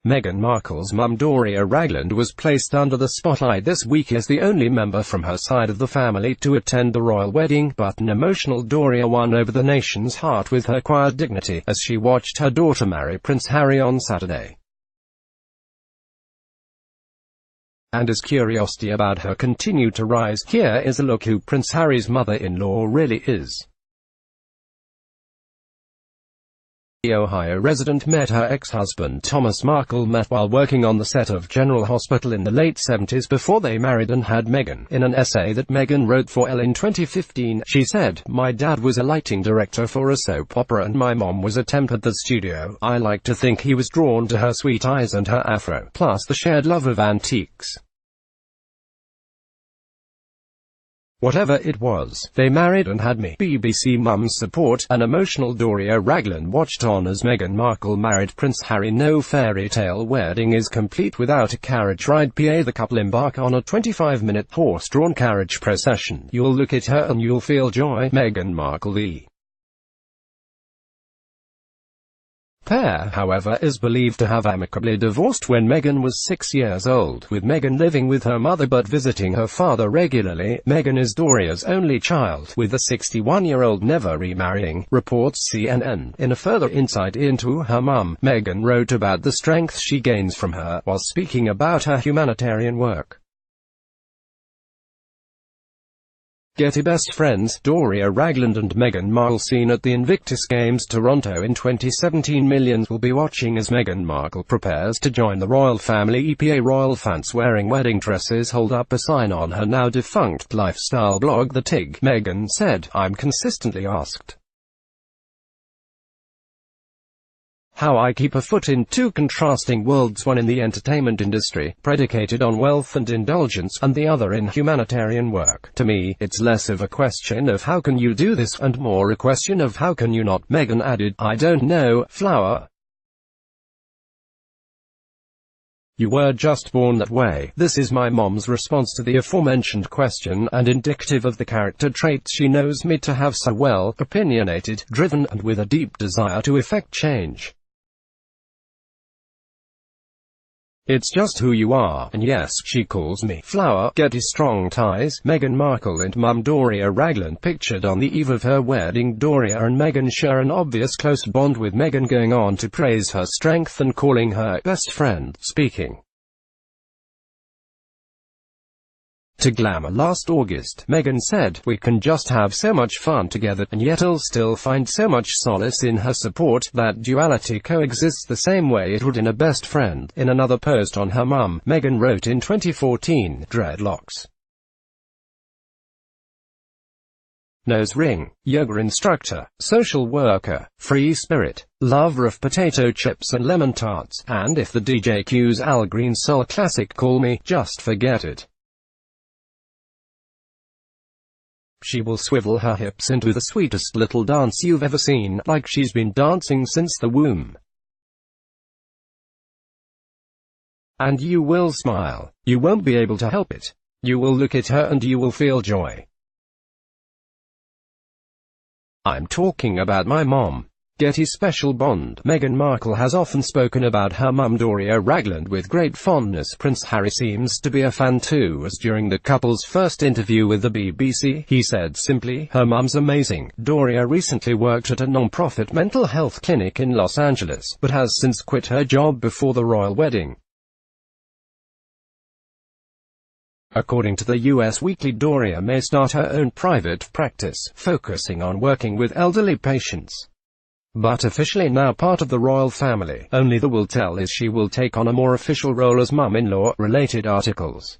Meghan Markle's mum Doria Ragland was placed under the spotlight this week as the only member from her side of the family to attend the royal wedding, but an emotional Doria won over the nation's heart with her quiet dignity as she watched her daughter marry Prince Harry on Saturday. And as curiosity about her continued to rise, here is a look who Prince Harry's mother-in-law really is. The Ohio resident met her ex-husband Thomas Markle while working on the set of General Hospital in the late 70s before they married and had Meghan. In an essay that Meghan wrote for Elle in 2015, she said, "My dad was a lighting director for a soap opera and my mom was a temp at the studio. I like to think he was drawn to her sweet eyes and her afro, plus the shared love of antiques. Whatever it was, they married and had me." BBC Mum's support. An emotional Doria Ragland watched on as Meghan Markle married Prince Harry. No fairy tale wedding is complete without a carriage ride. The couple embark on a 25-minute horse-drawn carriage procession. "You'll look at her and you'll feel joy." Meghan Markle. The pair, however, is believed to have amicably divorced when Meghan was 6 years old, with Meghan living with her mother but visiting her father regularly. Meghan is Doria's only child, with the 61-year-old never remarrying, reports CNN. In a further insight into her mum, Meghan wrote about the strength she gains from her, while speaking about her humanitarian work. Getty best friends, Doria Ragland and Meghan Markle seen at the Invictus Games Toronto in 2017. Millions will be watching as Meghan Markle prepares to join the royal family. Royal fans wearing wedding dresses hold up a sign on her now defunct lifestyle blog The Tig. Meghan said, "I'm consistently asked how I keep a foot in two contrasting worlds, one in the entertainment industry, predicated on wealth and indulgence, and the other in humanitarian work. To me, it's less of a question of how can you do this, and more a question of how can you not." Meghan added, "I don't know, flower. You were just born that way." This is my mom's response to the aforementioned question, and indicative of the character traits she knows me to have: so well, opinionated, driven, and with a deep desire to effect change. It's just who you are, and yes, she calls me flower. Getty strong ties. Meghan Markle and mum Doria Ragland pictured on the eve of her wedding. Doria and Meghan share an obvious close bond, with Meghan going on to praise her strength and calling her best friend. Speaking to Glamour last August, Meghan said, "We can just have so much fun together, and yet I'll still find so much solace in her support. That duality coexists the same way it would in a best friend." In another post on her mum, Meghan wrote in 2014, "Dreadlocks, nose ring, yoga instructor, social worker, free spirit, lover of potato chips and lemon tarts, and if the DJ cues Al Green's soul classic Call Me, just forget it. She will swivel her hips and do the sweetest little dance you've ever seen, like she's been dancing since the womb. And you will smile. You won't be able to help it. You will look at her and you will feel joy." I'm talking about my mom. Getty special bond. Meghan Markle has often spoken about her mum Doria Ragland with great fondness. Prince Harry seems to be a fan too, as during the couple's first interview with the BBC, he said simply, "Her mum's amazing." Doria recently worked at a non-profit mental health clinic in Los Angeles, but has since quit her job before the royal wedding. According to the US Weekly, Doria may start her own private practice, focusing on working with elderly patients. But officially now part of the royal family, only the will tell is she will take on a more official role as mum-in-law. Related articles.